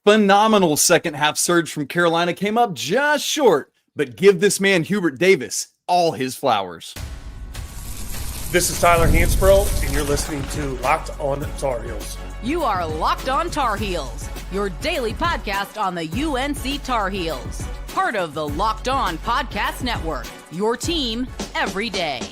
Phenomenal second half surge from Carolina came up just short, but give this man Hubert Davis all his flowers. This is Tyler Hansbrough, and you're listening to Locked On Tar Heels. You are Locked On Tar Heels, your daily podcast on the UNC Tar Heels. Part of the Locked On Podcast Network, your team every day.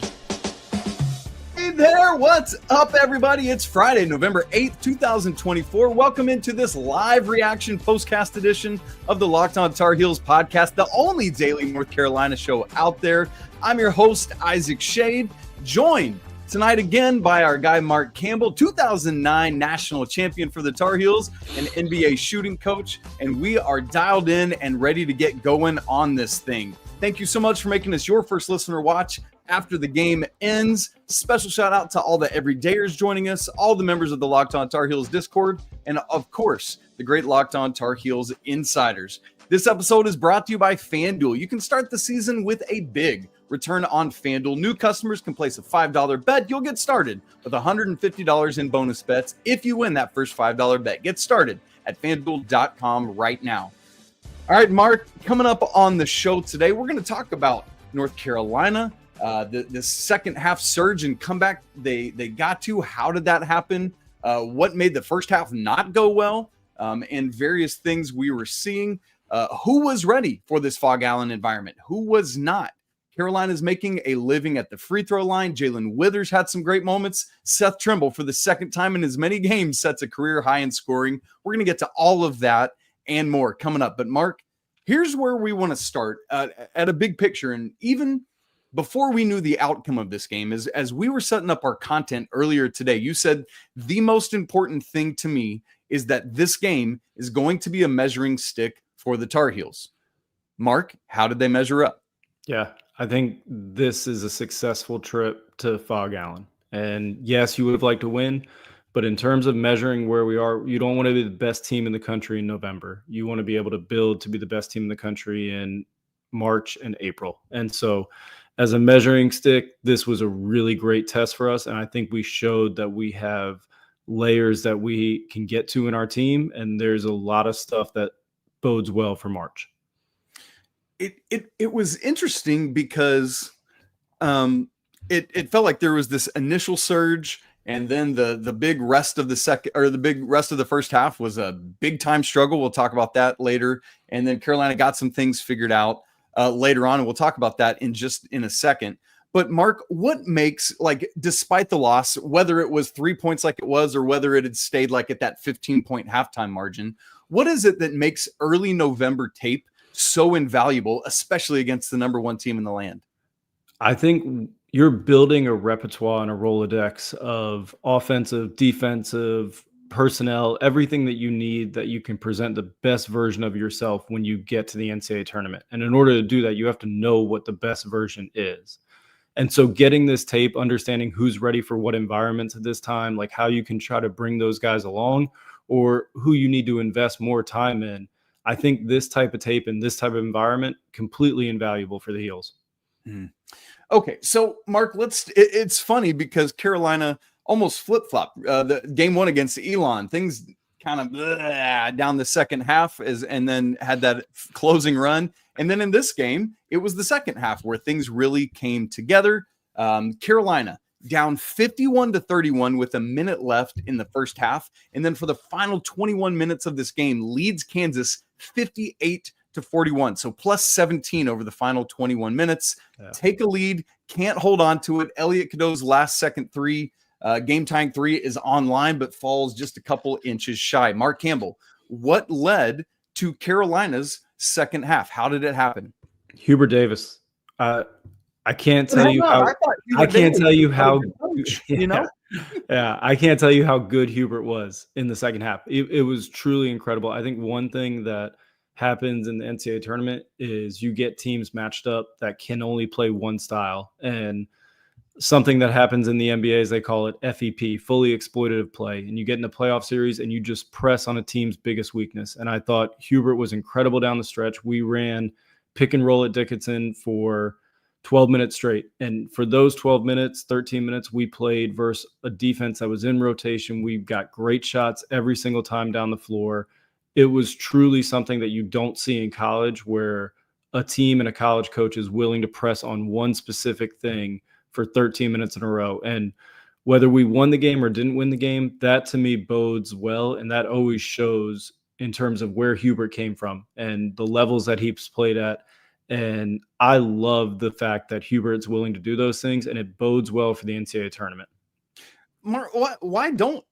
Hey there, what's up, everybody? It's Friday, November 8th, 2024. Welcome into this live reaction postcast edition of the Locked On Tar Heels podcast, the only daily North Carolina show out there. I'm your host, Isaac Schade, joined tonight again by our guy, MARC CAMPBELL, 2009 national champion for the Tar Heels, an NBA shooting coach, and we are dialed in and ready to get going on this thing. Thank you so much for making us your first listener watch after the game ends. Special shout out to all the everydayers joining us, all the members of the Locked On Tar Heels Discord, and of course, the great Locked On Tar Heels insiders. This episode is brought to you by FanDuel. You can start the season with a big return on FanDuel. New customers can place a $5 bet. You'll get started with $150 in bonus bets if you win that first $5 bet. Get started at FanDuel.com right now. All right, Mark, coming up on the show today, we're going to talk about North Carolina, the second half surge and comeback they got to. How did that happen? What made the first half not go well? And various things we were seeing. Who was ready for this Phog Allen environment? Who was not? Carolina's making a living at the free throw line. Jaylen Withers had some great moments. Seth Trimble, for the second time in as many games, sets a career high in scoring. We're going to get to all of that and more coming up. But Mark, here's where we want to start at a big picture. And even before we knew the outcome of this game, as we were setting up our content earlier today, you said the most important thing to me is that this game is going to be a measuring stick for the Tar Heels. Mark, how did they measure up? Yeah, I think this is a successful trip to Phog Allen. And yes, you would have liked to win, but in terms of measuring where we are, you don't want to be the best team in the country in November. You want to be able to build to be the best team in the country in March and April. And so as a measuring stick, this was a really great test for us. And I think we showed that we have layers that we can get to in our team. And there's a lot of stuff that bodes well for March. It was interesting because it felt like there was this initial surge, and then the big rest of the second, or the big rest of the first half was a big time struggle. We'll talk about that later. And then Carolina got some things figured out later on, and we'll talk about that in a second. But Mark, what makes, like, despite the loss, whether it was 3 points like it was, or whether it had stayed like at that 15-point halftime margin, what is it that makes early November tape so invaluable, especially against the number one team in the land? I think you're building a repertoire and a Rolodex of offensive, defensive, personnel, everything that you need that you can present the best version of yourself when you get to the NCAA tournament. And in order to do that, you have to know what the best version is. And so getting this tape, understanding who's ready for what environments at this time, like how you can try to bring those guys along or who you need to invest more time in. I think this type of tape and this type of environment, completely invaluable for the Heels. Mm. Okay, so Mark, it's funny because Carolina almost flip-flopped. The game one against Elon, things kind of down the second half and then had that closing run. And then in this game, it was the second half where things really came together. Carolina down 51-31 with a minute left in the first half. And then for the final 21 minutes of this game, leads Kansas 58-41. So plus 17 over the final 21 minutes. Yeah. Take a lead, can't hold on to it. Elliot Cadeau's last second three, game tying three, is online, but falls just a couple inches shy. MARC CAMPBELL, what led to Carolina's second half? How did it happen? Hubert Davis. I can't tell you how. I can't tell you how. You know. Yeah, I can't tell you how good Hubert was in the second half. It was truly incredible. I think one thing that happens in the NCAA tournament is you get teams matched up that can only play one style, and something that happens in the NBA is they call it FEP, fully exploitative play, and you get in a playoff series and you just press on a team's biggest weakness. And I thought Hubert was incredible down the stretch. We ran pick and roll at Dickinson for 12 minutes straight. And for those 12 minutes, 13 minutes, we played versus a defense that was in rotation. We got great shots every single time down the floor. it was truly something that you don't see in college, where a team and a college coach is willing to press on one specific thing for 13 minutes in a row. And whether we won the game or didn't win the game, that to me bodes well. And that always shows in terms of where Hubert came from and the levels that he's played at. And I love the fact that Hubert's willing to do those things, and it bodes well for the NCAA tournament. Mark, why don't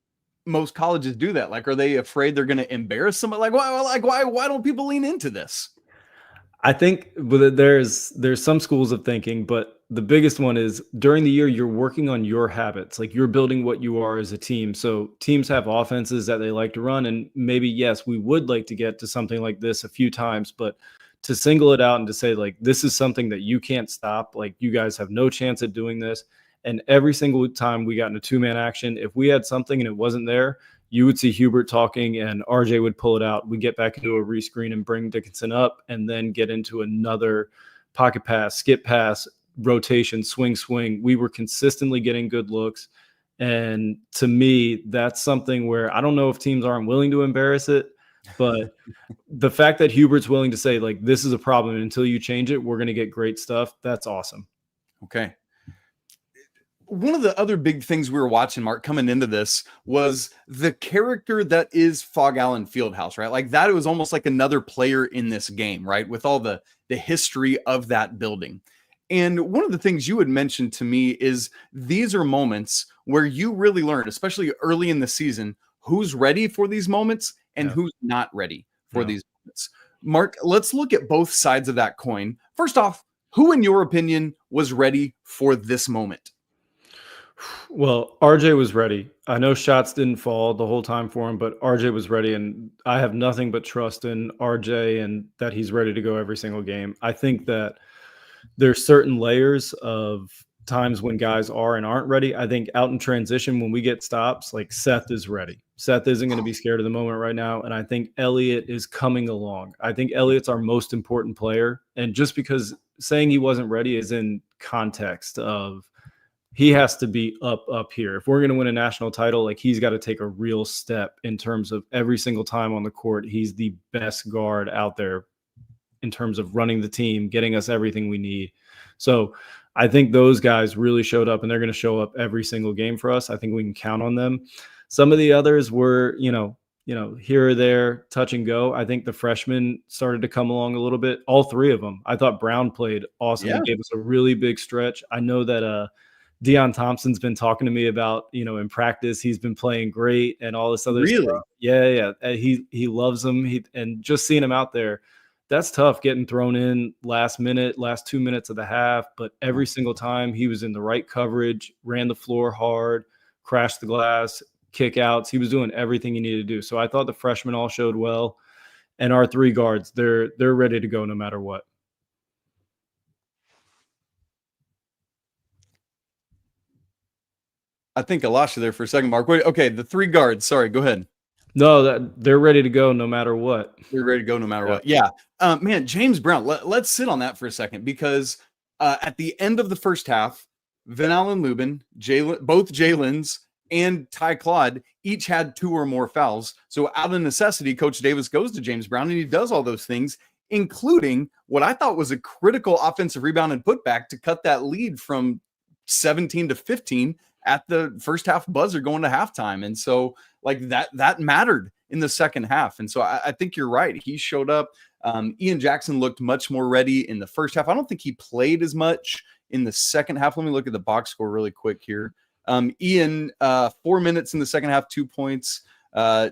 most colleges do that? Like, are they afraid they're going to embarrass somebody? Why don't people lean into this? I think there's some schools of thinking, but the biggest one is during the year, you're working on your habits. Like, you're building what you are as a team. So teams have offenses that they like to run. And maybe, yes, we would like to get to something like this a few times, but to single it out and to say, like, this is something that you can't stop. Like, you guys have no chance at doing this. And every single time we got in a two-man action, if we had something and it wasn't there, you would see Hubert talking and RJ would pull it out. We get back into a rescreen and bring Dickinson up, and then get into another pocket pass, skip pass, rotation, swing. We were consistently getting good looks. And to me, that's something where I don't know if teams aren't willing to embarrass it, but the fact that Hubert's willing to say, like, this is a problem, and until you change it, we're going to get great stuff. That's awesome. Okay. One of the other big things we were watching, Mark, coming into this was the character that is Phog Allen Fieldhouse, right? Like, that, it was almost like another player in this game, right? With all the history of that building. And one of the things you had mentioned to me is these are moments where you really learn, especially early in the season, who's ready for these moments and who's not ready for these moments. Mark, let's look at both sides of that coin. First off, who, in your opinion, was ready for this moment? Well, RJ was ready. I know shots didn't fall the whole time for him, but RJ was ready, and I have nothing but trust in RJ and that he's ready to go every single game. I think that there's certain layers of times when guys are and aren't ready. I think out in transition, when we get stops, like, Seth is ready. Seth isn't going to be scared of the moment right now, and I think Elliot is coming along. I think Elliot's our most important player, and just because saying he wasn't ready is in context of he has to be up here. If we're going to win a national title, like, he's got to take a real step in terms of every single time on the court. He's the best guard out there in terms of running the team, getting us everything we need. So I think those guys really showed up, and they're going to show up every single game for us. I think we can count on them. Some of the others were, here or there, touch and go. I think the freshmen started to come along a little bit. All three of them. I thought Brown played awesome. Yeah. He gave us a really big stretch. I know that Deion Thompson's been talking to me about, in practice, he's been playing great and all this other stuff. Yeah. He loves him. And just seeing him out there, that's tough, getting thrown in last 2 minutes of the half. But every single time he was in the right coverage, ran the floor hard, crashed the glass, kick outs. He was doing everything he needed to do. So I thought the freshmen all showed well. And our three guards, they're ready to go no matter what. I think I lost you there for a second, Mark. Wait, okay, the three guards. Sorry, go ahead. No, they're ready to go no matter what. They're ready to go no matter what. Yeah. Man, James Brown, let's sit on that for a second, because at the end of the first half, Van Allen Lubin, both Jaylens, and Ty Claude each had 2 or more fouls. So out of necessity, Coach Davis goes to James Brown, and he does all those things, including what I thought was a critical offensive rebound and putback to cut that lead from 17 to 15 at the first half buzzer going to halftime. And so, like, that mattered in the second half. And so I think you're right. He showed up. Ian Jackson looked much more ready in the first half. I don't think he played as much in the second half. Let me look at the box score really quick here. Ian, 4 minutes in the second half, 2 points.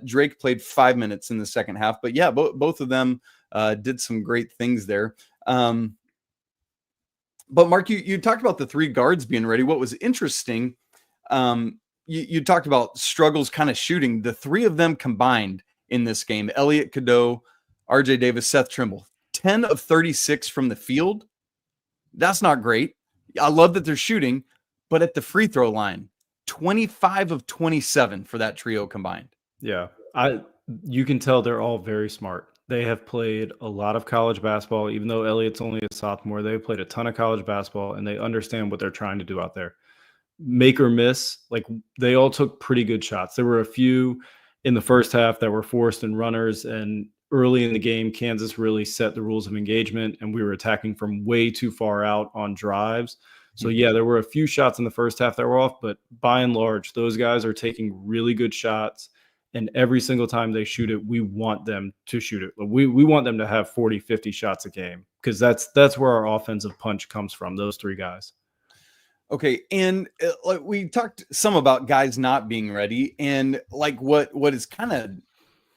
Drake played 5 minutes in the second half. But yeah, both of them did some great things there. But Mark, you talked about the three guards being ready. What was interesting, you talked about struggles kind of shooting. The three of them combined in this game, Elliot Cadeau, RJ Davis, Seth Trimble, 10 of 36 from the field. That's not great. I love that they're shooting, but at the free throw line, 25 of 27 for that trio combined. Yeah. You can tell they're all very smart. They have played a lot of college basketball, even though Elliot's only a sophomore. They've played a ton of college basketball, and they understand what they're trying to do out there. Make or miss, like, they all took pretty good shots. There were a few in the first half that were forced in runners. And early in the game, Kansas really set the rules of engagement, and we were attacking from way too far out on drives. So, yeah, there were a few shots in the first half that were off, but by and large, those guys are taking really good shots. And every single time they shoot it, we want them to shoot it. We want them to have 40, 50 shots a game, because that's where our offensive punch comes from, those three guys. Okay, and like we talked some about guys not being ready, and like what is kind of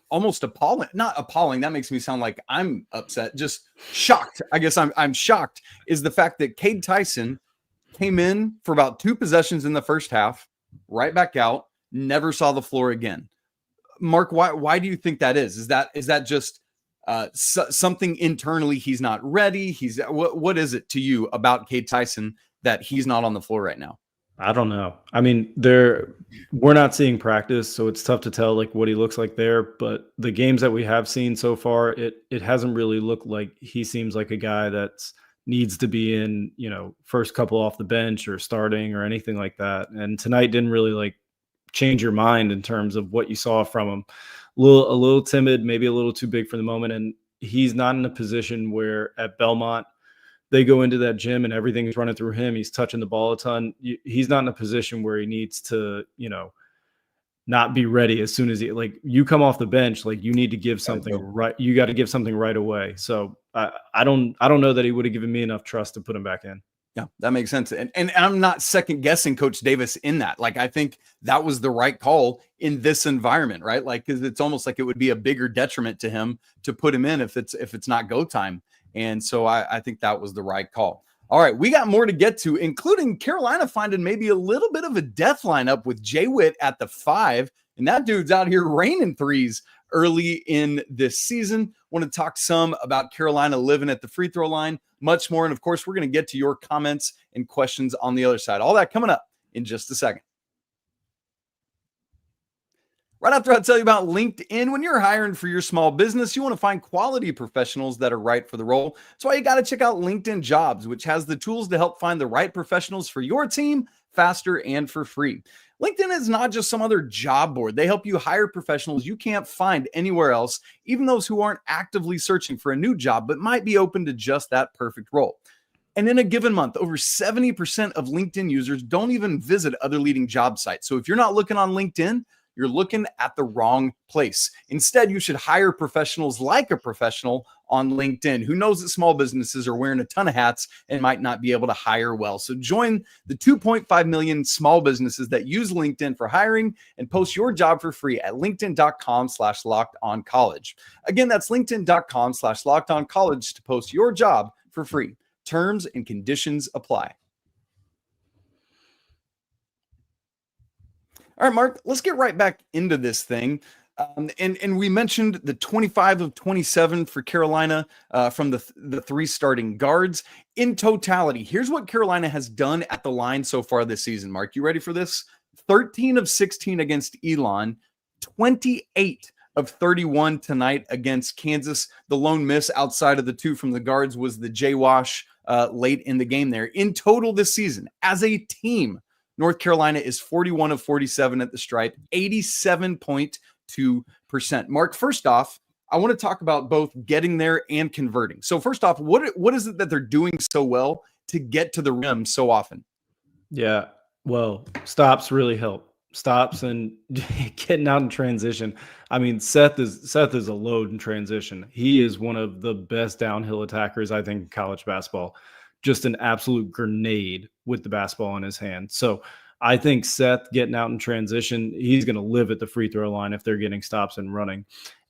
almost appalling, not appalling, that makes me sound like I'm upset, just shocked. I guess I'm shocked is the fact that Cade Tyson came in for about 2 possessions in the first half, right back out, never saw the floor again. Mark, why do you think that is? Is that just something internally he's not ready? What is it to you about Cade Tyson that he's not on the floor right now? I don't know. I mean, we're not seeing practice, so it's tough to tell like what he looks like there. But the games that we have seen so far, it hasn't really looked like he seems like a guy that's needs to be in, first couple off the bench or starting or anything like that. And tonight didn't really like change your mind in terms of what you saw from him. A little timid, maybe a little too big for the moment. And he's not in a position where at Belmont they go into that gym and everything's running through him. He's touching the ball a ton. He's not in a position where he needs to, not be ready as soon as you come off the bench, like you need to give something right. You got to give something right away. So I don't know that he would have given me enough trust to put him back in. Yeah, that makes sense. And I'm not second guessing Coach Davis in that. Like, I think that was the right call in this environment, right? Like, because it's almost like it would be a bigger detriment to him to put him in if it's not go time. And so I think that was the right call. All right, we got more to get to, including Carolina finding maybe a little bit of a death lineup with Jay Witt at the 5. And that dude's out here raining threes early in this season. Want to talk some about Carolina living at the free throw line, much more. And of course, we're going to get to your comments and questions on the other side. All that coming up in just a second. Right after I tell you about LinkedIn, when you're hiring for your small business, you want to find quality professionals that are right for the role. That's why you got to check out LinkedIn Jobs, which has the tools to help find the right professionals for your team faster and for free. LinkedIn is not just some other job board. They help you hire professionals you can't find anywhere else, even those who aren't actively searching for a new job, but might be open to just that perfect role. And in a given month, over 70% of LinkedIn users don't even visit other leading job sites. So if you're not looking on LinkedIn, you're looking at the wrong place. Instead, you should hire professionals like a professional on LinkedIn who knows that small businesses are wearing a ton of hats and might not be able to hire well. So join the 2.5 million small businesses that use LinkedIn for hiring and post your job for free at linkedin.com/lockedoncollege. Again, that's linkedin.com/lockedoncollege to post your job for free. Terms and conditions apply. All right, Mark, let's get right back into this thing. And we mentioned the 25 of 27 for Carolina from the 3 starting guards. In totality, here's what Carolina has done at the line so far this season. Mark, you ready for this? 13 of 16 against Elon, 28 of 31 tonight against Kansas. The lone miss outside of the 2 from the guards was the J-Wash late in the game there. In total this season, as a team, North Carolina is 41 of 47 at the stripe, 87.2%. Mark, first off, I want to talk about both getting there and converting. So first off, what is it that they're doing so well to get to the rim so often? Yeah, well, stops really help. Stops and getting out in transition. I mean, Seth is a load in transition. He is one of the best downhill attackers, I think, in college basketball. Just an absolute grenade with the basketball in his hand. So I think Seth getting out in transition, he's going to live at the free throw line if they're getting stops and running.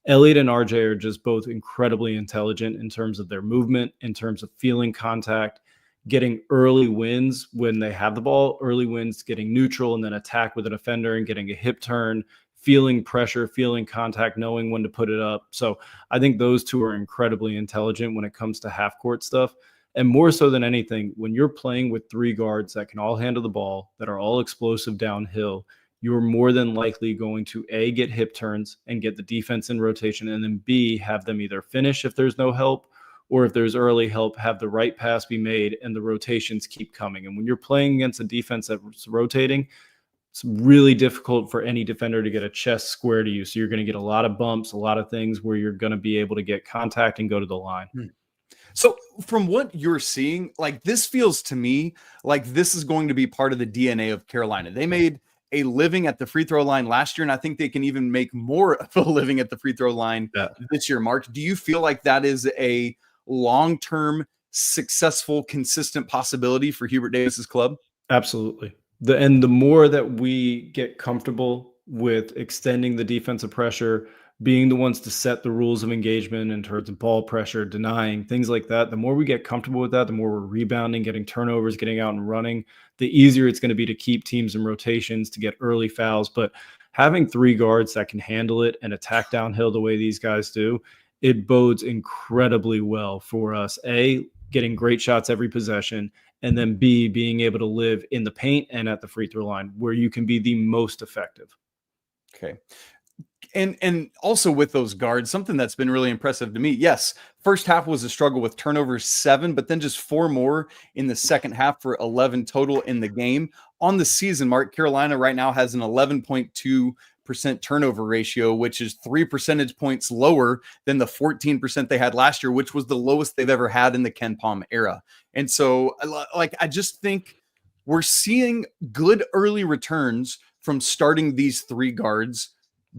Elliot and RJ are just both incredibly intelligent in terms of their movement, in terms of feeling contact, getting early wins when they have the ball, early wins, getting neutral and then attack with a defender and getting a hip turn, feeling pressure, feeling contact, knowing when to put it up. So I think those two are incredibly intelligent when it comes to half court stuff. And more so than anything, when you're playing with 3 guards that can all handle the ball, that are all explosive downhill, you're more than likely going to A, get hip turns and get the defense in rotation, and then B, have them either finish if there's no help, or if there's early help, have the right pass be made and the rotations keep coming. And when you're playing against a defense that's rotating, It's really difficult for any defender to get a chest square to you. So you're going to get a lot of bumps, a lot of things where you're going to be able to get contact and go to the line. So from what you're seeing, like, this feels to me like this is going to be part of the DNA of Carolina. They made a living at the free throw line last year, and I think they can even make more of a living at the free throw line this year. Mark, do you feel like that is a long-term, successful, consistent possibility for Hubert Davis's club? Absolutely. The more that we get comfortable with extending the defensive pressure, being the ones to set the rules of engagement in terms of ball pressure, denying, things like that, the more we get comfortable with that, the more we're rebounding, getting turnovers, getting out and running, the easier it's going to be to keep teams in rotations, to get early fouls. But having 3 guards that can handle it and attack downhill the way these guys do, it bodes incredibly well for us. A, getting great shots every possession, and then B, being able to live in the paint and at the free throw line where you can be the most effective. Okay. And also with those guards, something that's been really impressive to me. Yes, first half was a struggle with turnovers 7, but then just 4 more in the second half for 11 total in the game. On the season, Mark, Carolina right now has an 11.2% turnover ratio, which is 3 percentage points lower than the 14% they had last year, which was the lowest they've ever had in the Ken Pom era. And so, like, I just think we're seeing good early returns from starting these 3 guards.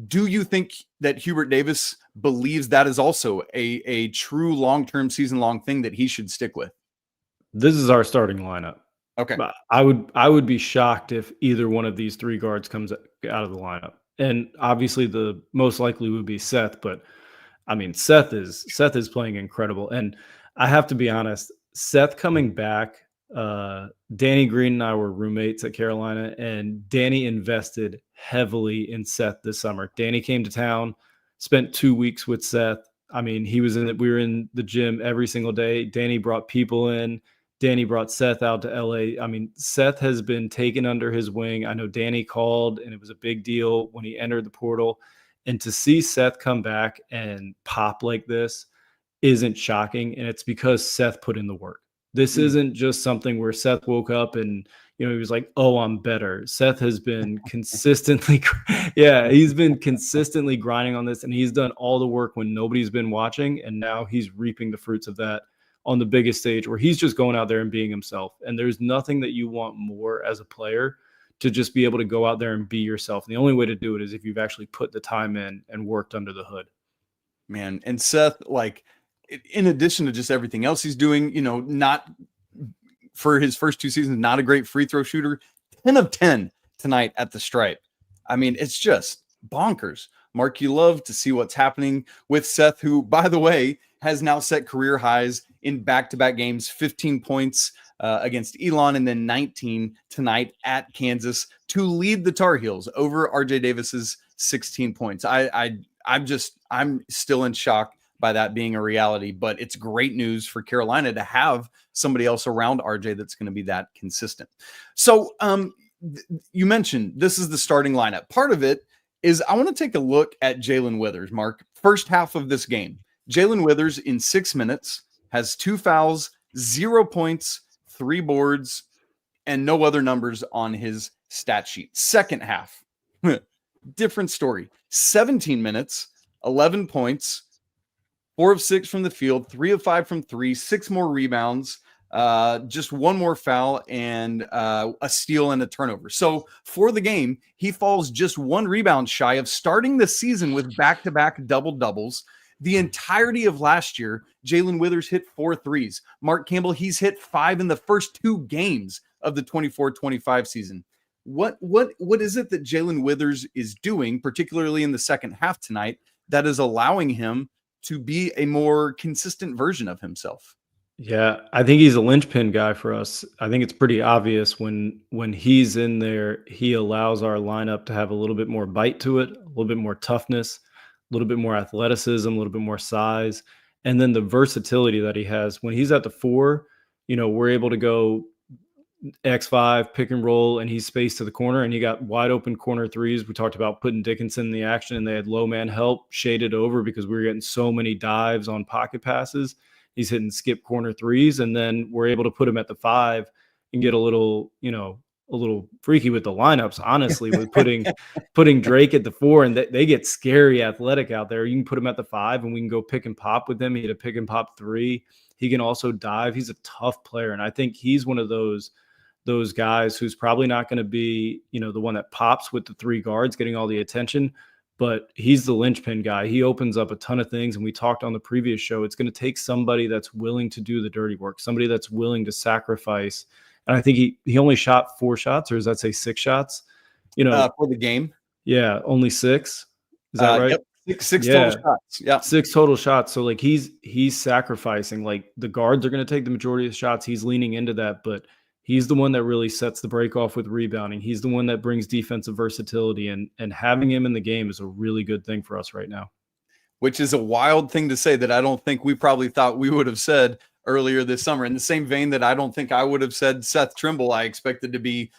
Do you think that Hubert Davis believes that is also a true long-term, season-long thing that he should stick with? This is our starting lineup. Okay. I would be shocked if either one of these 3 guards comes out of the lineup. And obviously the most likely would be Seth, but I mean, Seth is playing incredible. And I have to be honest, Seth coming back, Danny Green and I were roommates at Carolina, and Danny invested heavily in Seth this summer. Danny came to town, spent 2 weeks with Seth. I mean, we were in the gym every single day. Danny brought people in. Danny brought Seth out to LA. I mean, Seth has been taken under his wing. I know Danny called, and it was a big deal when he entered the portal. And to see Seth come back and pop like this isn't shocking. And it's because Seth put in the work. This isn't just something where Seth woke up and, he was like, oh, I'm better. Seth has been consistently, he's been consistently grinding on this, and he's done all the work when nobody's been watching. And now he's reaping the fruits of that on the biggest stage, where he's just going out there and being himself. And there's nothing that you want more as a player to just be able to go out there and be yourself. And the only way to do it is if you've actually put the time in and worked under the hood. Man, and Seth, like, in addition to just everything else he's doing, not for his first 2 seasons, not a great free throw shooter, 10 of 10 tonight at the stripe. I mean, it's just bonkers. Mark, you love to see what's happening with Seth, who, by the way, has now set career highs in back-to-back games, 15 points against Elon, and then 19 tonight at Kansas to lead the Tar Heels over RJ Davis's 16 points. I'm still in shock by that being a reality, but it's great news for Carolina to have somebody else around RJ that's going to be that consistent. So you mentioned this is the starting lineup. Part of it is I want to take a look at Jaylen Withers, Mark. First half of this game, Jaylen Withers in 6 minutes has 2 fouls, 0 points, 3 boards, and no other numbers on his stat sheet. Second half, different story. 17 minutes, 11 points, 4 of 6 from the field, 3 of 5 from 3, 6 more rebounds, just 1 more foul, and a steal and a turnover. So for the game, he falls just 1 rebound shy of starting the season with back-to-back double-doubles. The entirety of last year, Jaylen Withers hit 4 threes. Mark Campbell, he's hit 5 in the first 2 games of the 24-25 season. What is it that Jaylen Withers is doing, particularly in the second half tonight, that is allowing him to be a more consistent version of himself? Yeah, I think he's a linchpin guy for us. I think it's pretty obvious when he's in there, he allows our lineup to have a little bit more bite to it, a little bit more toughness, a little bit more athleticism, a little bit more size. And then the versatility that he has when he's at the 4, we're able to go X5 pick and roll, and he's spaced to the corner, and he got wide open corner threes. We talked about putting Dickinson in the action, and they had low man help shaded over because we were getting so many dives on pocket passes. He's hitting skip corner threes, and then we're able to put him at the 5 and get a little, freaky with the lineups, honestly, with putting Drake at the 4, and they get scary athletic out there. You can put him at the 5 and we can go pick and pop with him. He had a pick and pop 3. He can also dive. He's a tough player. And I think he's one of those guys who's probably not going to be, the one that pops with the 3 guards getting all the attention, but he's the linchpin guy. He opens up a ton of things. And we talked on the previous show, it's going to take somebody that's willing to do the dirty work, somebody that's willing to sacrifice. And I think he only shot 4 shots, or does that say 6 shots? For the game. Yeah. Only 6. Is that right? Yep. Six total shots. Yeah. 6 total shots. So like he's sacrificing. Like the guards are going to take the majority of the shots. He's leaning into that, but he's the one that really sets the break off with rebounding. He's the one that brings defensive versatility, and having him in the game is a really good thing for us right now. Which is a wild thing to say that I don't think we probably thought we would have said earlier this summer. In the same vein that I don't think I would have said Seth Trimble, I expected to be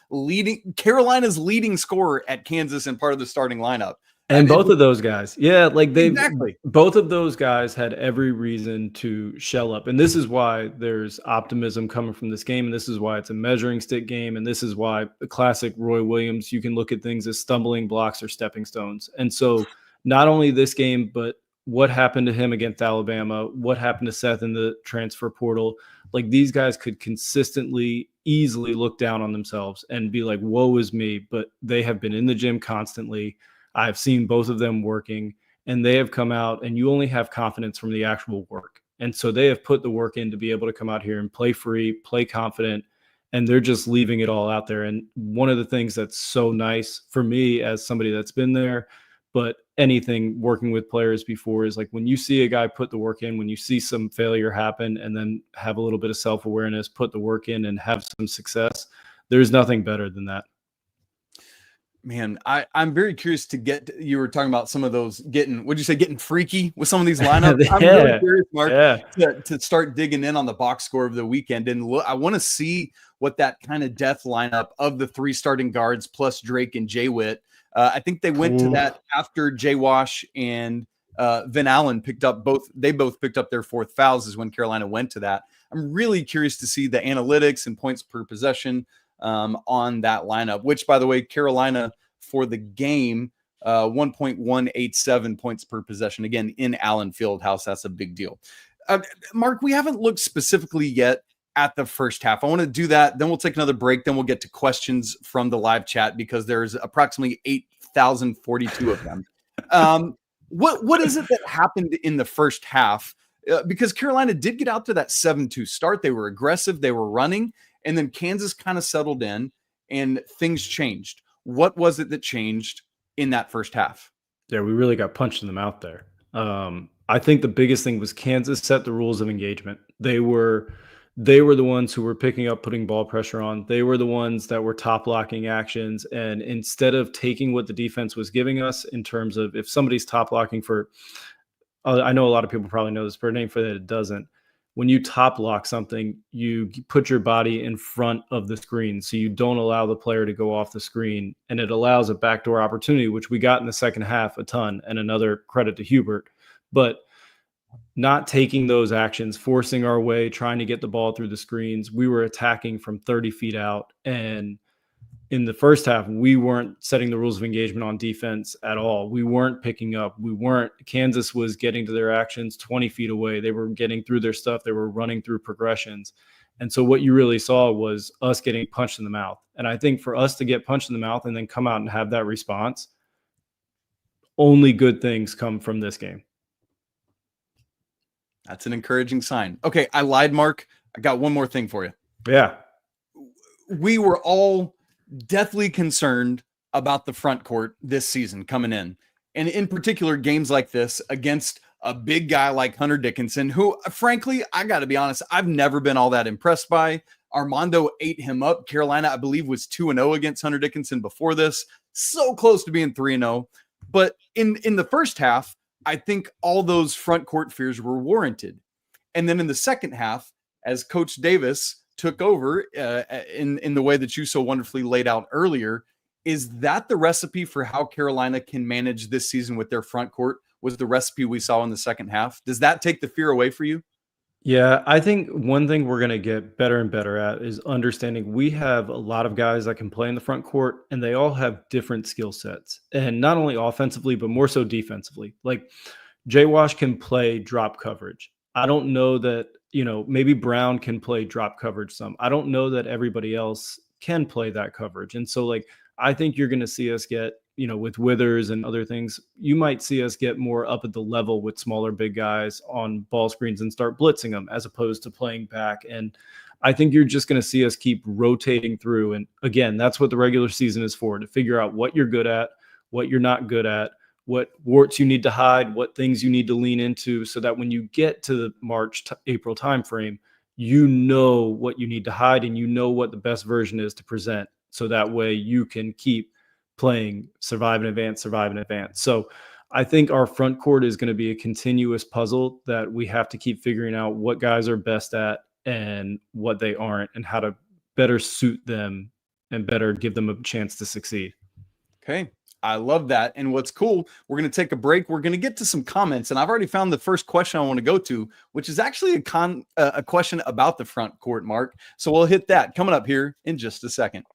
Carolina's leading scorer at Kansas and part of the starting lineup. And both of those guys, both of those guys had every reason to shell up. And this is why there's optimism coming from this game. And this is why it's a measuring stick game. And this is why the classic Roy Williams, you can look at things as stumbling blocks or stepping stones. And so not only this game, but what happened to him against Alabama, what happened to Seth in the transfer portal, like these guys could consistently, easily look down on themselves and be like, woe is me. But they have been in the gym constantly. I've seen both of them working, and they have come out, and you only have confidence from the actual work. And so they have put the work in to be able to come out here and play free, play confident, and they're just leaving it all out there. And one of the things that's so nice for me as somebody that's been there, but anything working with players before, is like when you see a guy put the work in, when you see some failure happen and then have a little bit of self-awareness, put the work in and have some success, there's nothing better than that. Man, I'm very curious you were talking about some of those getting freaky with some of these lineups. I'm really curious, Mark, to start digging in on the box score of the weekend. And I want to see what that kind of death lineup of the 3 starting guards plus Drake and Jay Witt. I think they went to that after Jay Wash and Van Allen both picked up their 4th fouls is when Carolina went to that. I'm really curious to see the analytics and points per possession on that lineup, which, by the way, Carolina for the game, 1.187 points per possession. Again, in Allen Fieldhouse, that's a big deal. Mark, we haven't looked specifically yet at the first half. I want to do that. Then we'll take another break. Then we'll get to questions from the live chat because there's approximately 8,042 of them. What is it that happened in the first half? Because Carolina did get out to that 7-2 start. They were aggressive. They were running. And then Kansas kind of settled in and things changed. What was it that changed in that first half? Yeah, we really got punched in the mouth there. I think the biggest thing was Kansas set the rules of engagement. They were the ones who were picking up, putting ball pressure on. They were the ones that were top locking actions. And instead of taking what the defense was giving us in terms of if somebody's top locking for, I know a lot of people probably know this, but name for that it doesn't. When you top lock something, you put your body in front of the screen so you don't allow the player to go off the screen, and it allows a backdoor opportunity, which we got in the second half a ton, and another credit to Hubert. But not taking those actions, forcing our way, trying to get the ball through the screens, we were attacking from 30 feet out, and in the first half, we weren't setting the rules of engagement on defense at all. We weren't picking up. Kansas was getting to their actions 20 feet away. They were getting through their stuff. They were running through progressions. And so what you really saw was us getting punched in the mouth. And I think for us to get punched in the mouth and then come out and have that response, only good things come from this game. That's an encouraging sign. Okay, I lied, Mark. I got one more thing for you. Yeah. We were all deathly concerned about the front court this season coming in. And in particular, games like this against a big guy like Hunter Dickinson, who, frankly, I got to be honest, I've never been all that impressed by. Armando ate him up. Carolina, I believe, was 2-0 against Hunter Dickinson before this. So close to being 3-0. But in the first half, I think all those front court fears were warranted. And then in the second half, as Coach Davis took over in the way that you so wonderfully laid out earlier, is that the recipe for how Carolina can manage this season with their front court? Was the recipe we saw in the second half? Does that take the fear away for you? Yeah, I think one thing we're going to get better and better at is understanding we have a lot of guys that can play in the front court, and they all have different skill sets. And not only offensively, but more so defensively. Like Jay Wash can play drop coverage. I don't know that, maybe Brown can play drop coverage some. I don't know that everybody else can play that coverage. And so, like, I think you're going to see us get, with Withers and other things, you might see us get more up at the level with smaller big guys on ball screens and start blitzing them as opposed to playing back. And I think you're just going to see us keep rotating through. And again, that's what the regular season is for, to figure out what you're good at, what you're not good at, what warts you need to hide, what things you need to lean into, so that when you get to the April timeframe, you know what you need to hide and you know what the best version is to present. So that way you can keep playing survive and advance. So I think our front court is going to be a continuous puzzle that we have to keep figuring out what guys are best at and what they aren't, and how to better suit them and better give them a chance to succeed. Okay. I love that. And what's cool, we're going to take a break. We're going to get to some comments, and I've already found the first question I want to go to, which is actually a question about the front court, Mark. So we'll hit that coming up here in just a second.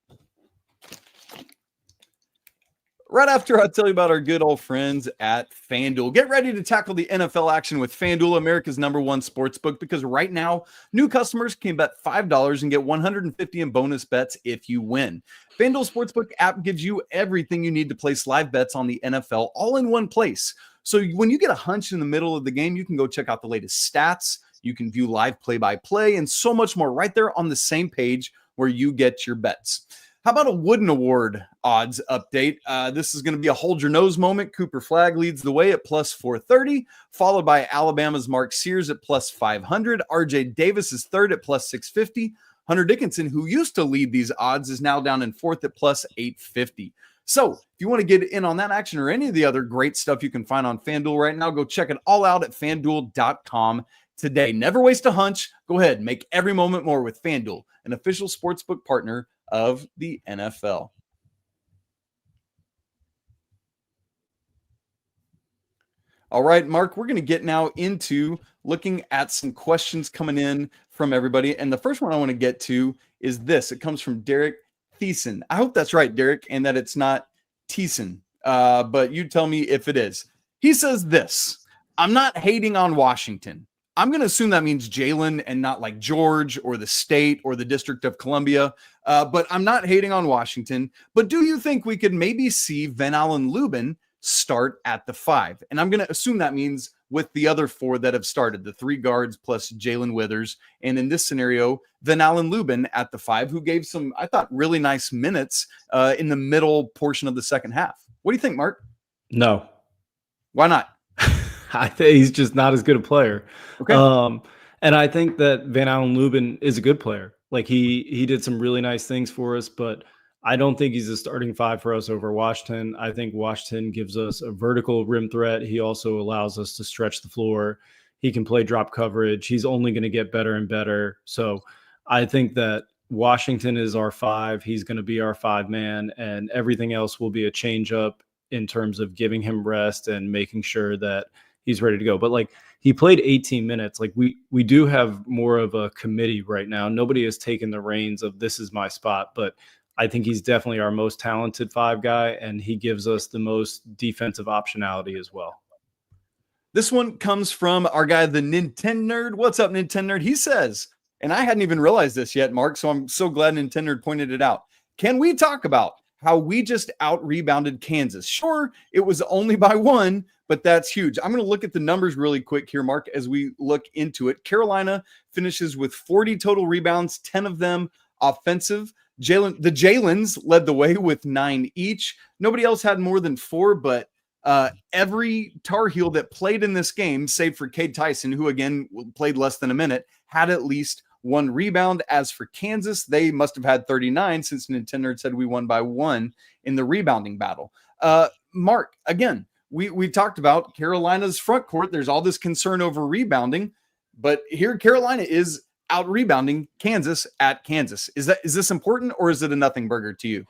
Right after I tell you about our good old friends at FanDuel. Get ready to tackle the NFL action with FanDuel, America's #1 sportsbook, because right now, new customers can bet $5 and get $150 in bonus bets if you win. FanDuel Sportsbook app gives you everything you need to place live bets on the NFL all in one place. So when you get a hunch in the middle of the game, you can go check out the latest stats. You can view live play-by-play and so much more right there on the same page where you get your bets. How about a Wooden Award odds update? This is going to be a hold your nose moment. Cooper Flagg leads the way at plus 430, followed by Alabama's Mark Sears at plus 500. RJ Davis is third at plus 650. Hunter Dickinson, who used to lead these odds, is now down in fourth at plus 850. So if you want to get in on that action or any of the other great stuff you can find on FanDuel right now, go check it all out at FanDuel.com today. Never waste a hunch. Go ahead, make every moment more with FanDuel, an official sportsbook partner of the NFL. All right, Mark, we're going to get now into looking at some questions coming in from everybody. And the first one I want to get to is this. It comes from Derekth. I hope that's right, Derek, and that it's not Thiessen, but you tell me if it is. He says this: I'm not hating on Washington. I'm going to assume that means Jaylen and not like George or the state or the District of Columbia. But I'm not hating on Washington. But do you think we could maybe see Van Allen Lubin start at the 5? And I'm going to assume that means with the other 4 that have started, the 3 guards plus Jaylen Withers. And in this scenario, Van Allen Lubin at the 5, who gave some, I thought, really nice minutes in the middle portion of the second half. What do you think, Mark? No. Why not? I think he's just not as good a player. Okay. And I think that Van Allen Lubin is a good player. Like he did some really nice things for us, but I don't think he's a starting 5 for us over Washington. I think Washington gives us a vertical rim threat. He also allows us to stretch the floor. He can play drop coverage. He's only going to get better and better. So I think that Washington is our 5. He's going to be our 5-man, and everything else will be a change up in terms of giving him rest and making sure that he's ready to go. But like, he played 18 minutes. Like we do have more of a committee right now. Nobody has taken the reins of this is my spot, but I think he's definitely our most talented 5 guy, and he gives us the most defensive optionality as well. This one comes from our guy, the Nintendo Nerd. What's up, Nintendo Nerd? He says, and I hadn't even realized this yet, Mark, so I'm so glad Nintendo Nerd pointed it out. Can we talk about how we just out-rebounded Kansas? Sure, it was only by 1, but that's huge. I'm going to look at the numbers really quick here, Mark, as we look into it. Carolina finishes with 40 total rebounds, 10 of them offensive. The Jaylens led the way with 9 each. Nobody else had more than 4, but every Tar Heel that played in this game, save for Cade Tyson, who again played less than a minute, had at least 1 rebound. As for Kansas, they must have had 39, since Nintendo said we won by 1 in the rebounding battle. Mark, again, we talked about Carolina's front court. There's all this concern over rebounding, but here Carolina is out rebounding Kansas at Kansas. Is this important, or is it a nothing burger to you?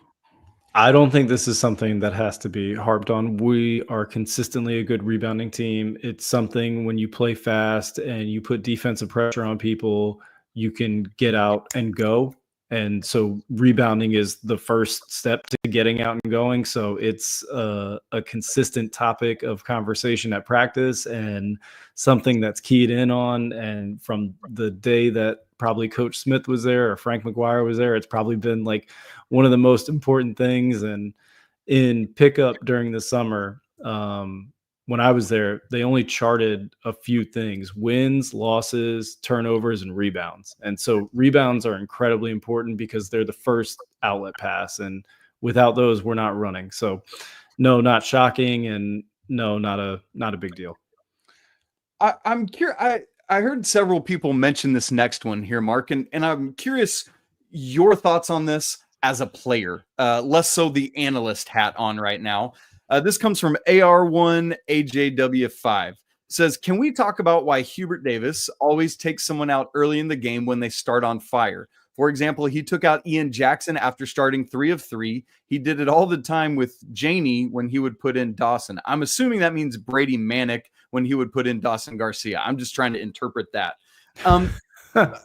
I don't think this is something that has to be harped on. We are consistently a good rebounding team. It's something when you play fast and you put defensive pressure on people, you can get out and go. And so rebounding is the first step to getting out and going. So it's a consistent topic of conversation at practice and something that's keyed in on. And from the day that probably Coach Smith was there or Frank McGuire was there, it's probably been like one of the most important things. And in pickup during the summer, when I was there, they only charted a few things: wins, losses, turnovers, and rebounds. And so rebounds are incredibly important because they're the first outlet pass. And without those, we're not running. So no, not shocking. And no, not a big deal. I'm curious. I heard several people mention this next one here, Mark, and I'm curious your thoughts on this as a player, less so the analyst hat on right now. This comes from AR1AJW5. Says, can we talk about why Hubert Davis always takes someone out early in the game when they start on fire? For example, he took out Ian Jackson after starting 3 of 3. He did it all the time with Janie when he would put in Dawson. I'm assuming that means Brady Manick when he would put in Dawson Garcia. I'm just trying to interpret that.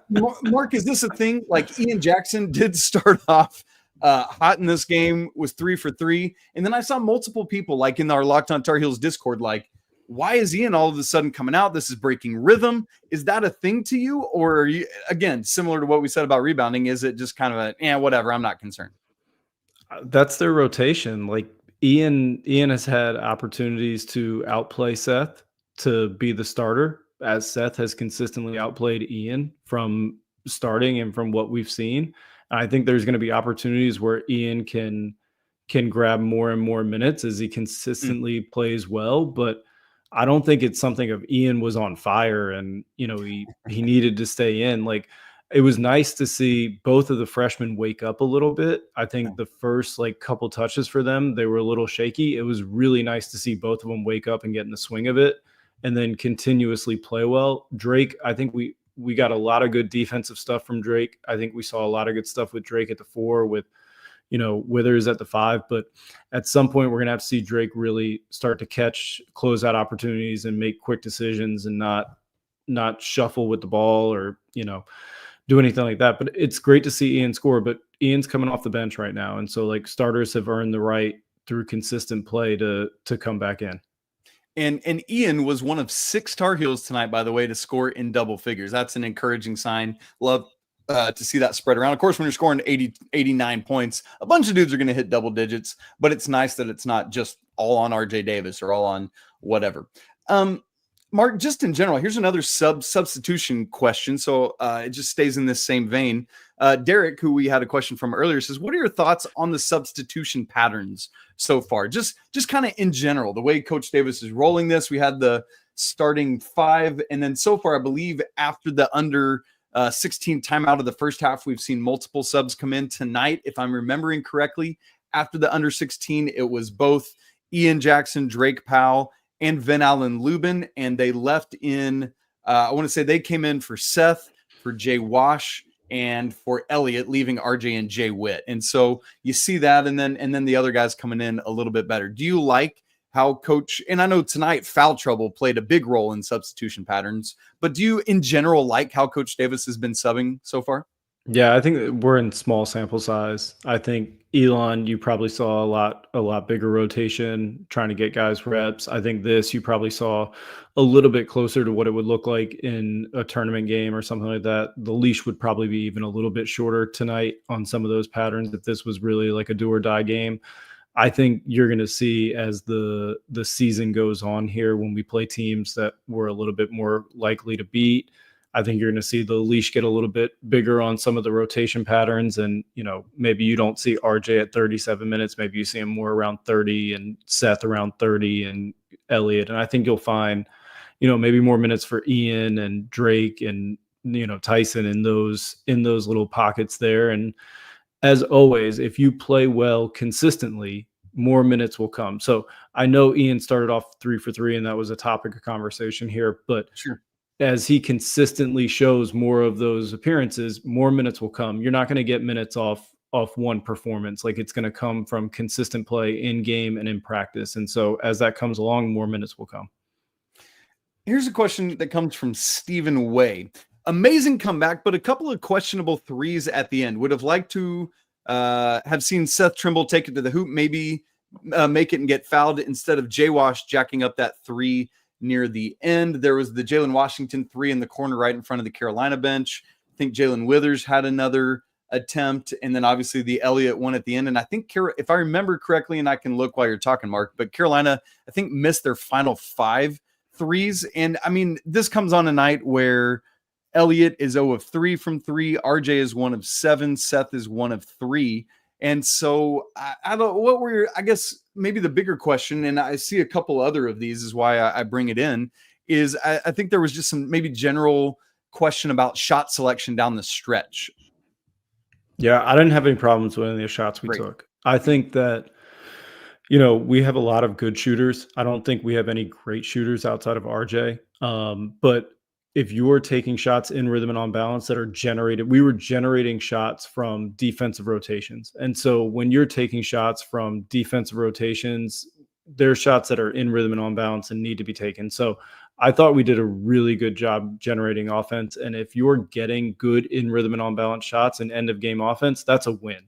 Mark, is this a thing? Like Ian Jackson did start off hot in this game, was 3 for 3. And then I saw multiple people like in our Locked On Tar Heels Discord, like, why is Ian all of a sudden coming out? This is breaking rhythm. Is that a thing to you? Or are you, again, similar to what we said about rebounding, is it just kind of whatever, I'm not concerned? That's their rotation. Like Ian has had opportunities to outplay Seth to be the starter, as Seth has consistently outplayed Ian from starting and from what we've seen. I think there's going to be opportunities where Ian can grab more and more minutes as he consistently plays well. But I don't think it's something of Ian was on fire and, he needed to stay in. Like, it was nice to see both of the freshmen wake up a little bit. I think the first couple touches for them, they were a little shaky. It was really nice to see both of them wake up and get in the swing of it and then continuously play well. Drake, I think we got a lot of good defensive stuff from Drake. I think we saw a lot of good stuff with Drake at the 4, with, Withers at the 5. But at some point, we're going to have to see Drake really start to catch closeout opportunities and make quick decisions and not shuffle with the ball or, do anything like that. But it's great to see Ian score. But Ian's coming off the bench right now. And so, starters have earned the right through consistent play to come back in. And Ian was one of 6 Tar Heels tonight, by the way, to score in double figures. That's an encouraging sign. Love to see that spread around. Of course, when you're scoring 80, 89 points, a bunch of dudes are going to hit double digits, but it's nice that it's not just all on RJ Davis or all on whatever. Mark, just in general, here's another substitution question. So it just stays in this same vein. Derek, who we had a question from earlier, says, what are your thoughts on the substitution patterns so far? Just kind of in general, the way Coach Davis is rolling this. We had the starting 5, and then so far, I believe after the under 16 timeout of the first half, we've seen multiple subs come in tonight. If I'm remembering correctly, after the under 16, it was both Ian Jackson, Drake Powell, and Van Allen Lubin, and they left in, I want to say they came in for Seth, for Jay Wash, and for Elliot, leaving RJ and Jay Witt. And so you see that, and then the other guys coming in a little bit better. Do you like how Coach, and I know tonight foul trouble played a big role in substitution patterns, but do you in general like how Coach Davis has been subbing so far? Yeah, I think we're in small sample size. I think Elon, you probably saw a lot bigger rotation trying to get guys reps. I think you probably saw a little bit closer to what it would look like in a tournament game or something like that. The leash would probably be even a little bit shorter tonight on some of those patterns if this was really like a do or die game. I think you're going to see as the season goes on here, when we play teams that we're a little bit more likely to beat, I think you're going to see the leash get a little bit bigger on some of the rotation patterns. And, maybe you don't see RJ at 37 minutes. Maybe you see him more around 30 and Seth around 30 and Elliot. And I think you'll find, maybe more minutes for Ian and Drake and, Tyson in those little pockets there. And as always, if you play well consistently, more minutes will come. So I know Ian started off 3 for 3 and that was a topic of conversation here, but sure, as he consistently shows more of those appearances, more minutes will come. You're not going to get minutes off off one performance. Like, it's going to come from consistent play in game and in practice. And so as that comes along, more minutes will come. Here's a question that comes from Stephen Way. Amazing comeback, but a couple of questionable threes at the end. Would have liked to have seen Seth Trimble take it to the hoop, maybe make it and get fouled instead of J-Wash jacking up that three near the end. There was the Jalen Washington three in the corner right in front of the Carolina bench. I think Jaylen Withers had another attempt, and then obviously the Elliot one at the end. And I think, if I remember correctly, and I can look while you're talking, Mark, but Carolina, I think, missed their final 5 threes. And I mean, this comes on a night where Elliot is 0 of 3 from 3. RJ is 1 of 7. Seth is 1 of 3. And so I don't, what were I guess maybe the bigger question, and I see a couple other of these is why I bring it in, is I think there was just some maybe general question about shot selection down the stretch. Yeah, I didn't have any problems with any of the shots we took. I think that, we have a lot of good shooters. I don't think we have any great shooters outside of RJ. But if you're taking shots in rhythm and on balance that are generated, we were generating shots from defensive rotations. And so when you're taking shots from defensive rotations, there's shots that are in rhythm and on balance and need to be taken. So I thought we did a really good job generating offense. And if you're getting good in rhythm and on balance shots and end of game offense, that's a win.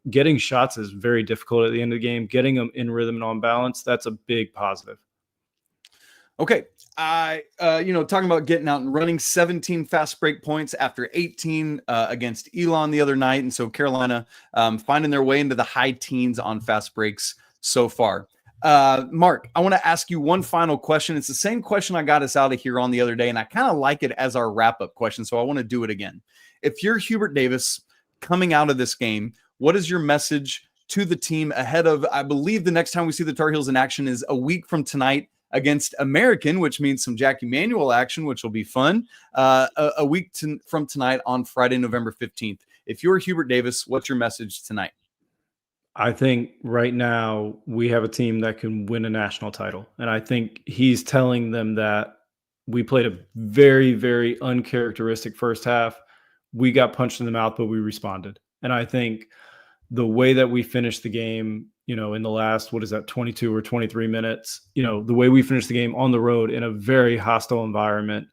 Getting shots is very difficult at the end of the game. Getting them in rhythm and on balance, that's a big positive. Okay. Talking about getting out and running, 17 fast break points after 18 against Elon the other night. And so Carolina finding their way into the high teens on fast breaks so far. Mark, I want to ask you one final question. It's the same question I got us out of here on the other day, and I kind of like it as our wrap-up question, so I want to do it again. If you're Hubert Davis coming out of this game, what is your message to the team ahead of, I believe the next time we see the Tar Heels in action is a week from tonight against American, which means some Jackie Manuel action, which will be fun, a week from tonight on Friday, November 15th. If you're Hubert Davis, what's your message tonight? I think right now we have a team that can win a national title. And I think he's telling them that we played a very, very uncharacteristic first half. We got punched in the mouth, but we responded. And I think the way that we finished the game, in the last, 22 or 23 minutes, the way we finished the game on the road in a very hostile environment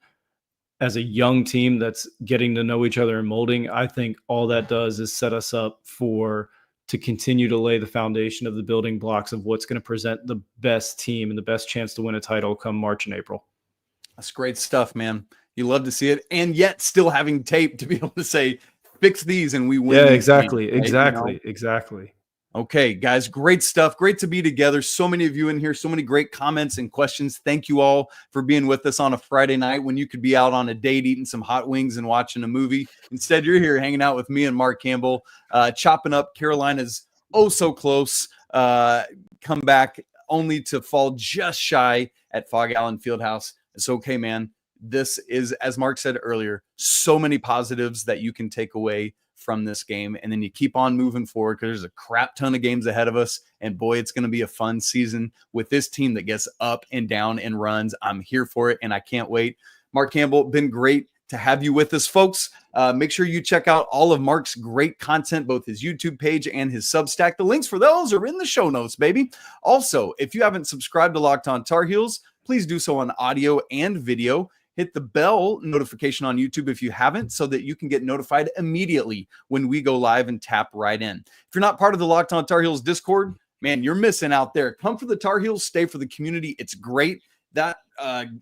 as a young team that's getting to know each other and molding, I think all that does is set us up to continue to lay the foundation of the building blocks of what's going to present the best team and the best chance to win a title come March and April. That's great stuff, man. You love to see it. And yet still having tape to be able to say, fix these and we win. Yeah, exactly. Games, right? Exactly. Okay, guys, great stuff. Great to be together. So many of you in here, so many great comments and questions. Thank you all for being with us on a Friday night when you could be out on a date eating some hot wings and watching a movie. Instead, you're here hanging out with me and Mark Campbell, chopping up Carolina's so close comeback, only to fall just shy at Phog Allen Fieldhouse. It's okay, man. This is, as Mark said earlier, so many positives that you can take away from this game, and then you keep on moving forward because there's a crap ton of games ahead of us, and boy, it's going to be a fun season with this team that gets up and down and runs. I'm here for it, and I can't wait. Mark Campbell, been great to have you with us, folks. Make sure you check out all of Mark's great content, both his YouTube page and his Substack. The links for those are in the show notes, baby. Also, if you haven't subscribed to Locked On Tar Heels, please do so on audio and video. Hit the bell notification on YouTube if you haven't, so that you can get notified immediately when we go live and tap right in. If you're not part of the Locked On Tar Heels Discord, man, you're missing out there. Come for the Tar Heels, stay for the community. It's great. That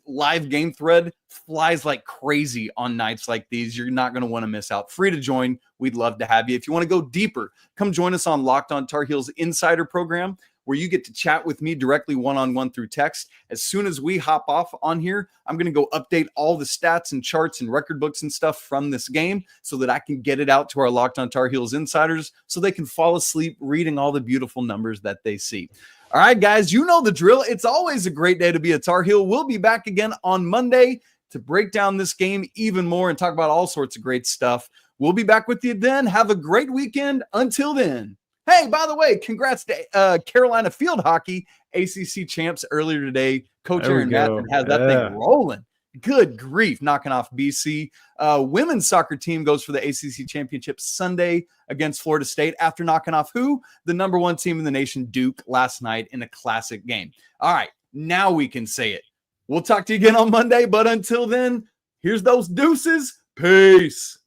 live game thread flies like crazy on nights like these. You're not going to want to miss out. Free to join. We'd love to have you. If you want to go deeper, come join us on Locked On Tar Heels Insider Program, where you get to chat with me directly one-on-one through text. As soon as we hop off on here, I'm going to go update all the stats and charts and record books and stuff from this game so that I can get it out to our Locked On Tar Heels insiders so they can fall asleep reading all the beautiful numbers that they see. All right, guys, you know the drill. It's always a great day to be a Tar Heel. We'll be back again on Monday to break down this game even more and talk about all sorts of great stuff. We'll be back with you then. Have a great weekend. Until then. Hey, by the way, congrats to Carolina Field Hockey, ACC champs earlier today. Coach Aaron Mathen has that thing rolling. Good grief, knocking off BC. Women's soccer team goes for the ACC championship Sunday against Florida State after knocking off who? The number 1 team in the nation, Duke, last night in a classic game. All right, now we can say it. We'll talk to you again on Monday, but until then, here's those deuces. Peace.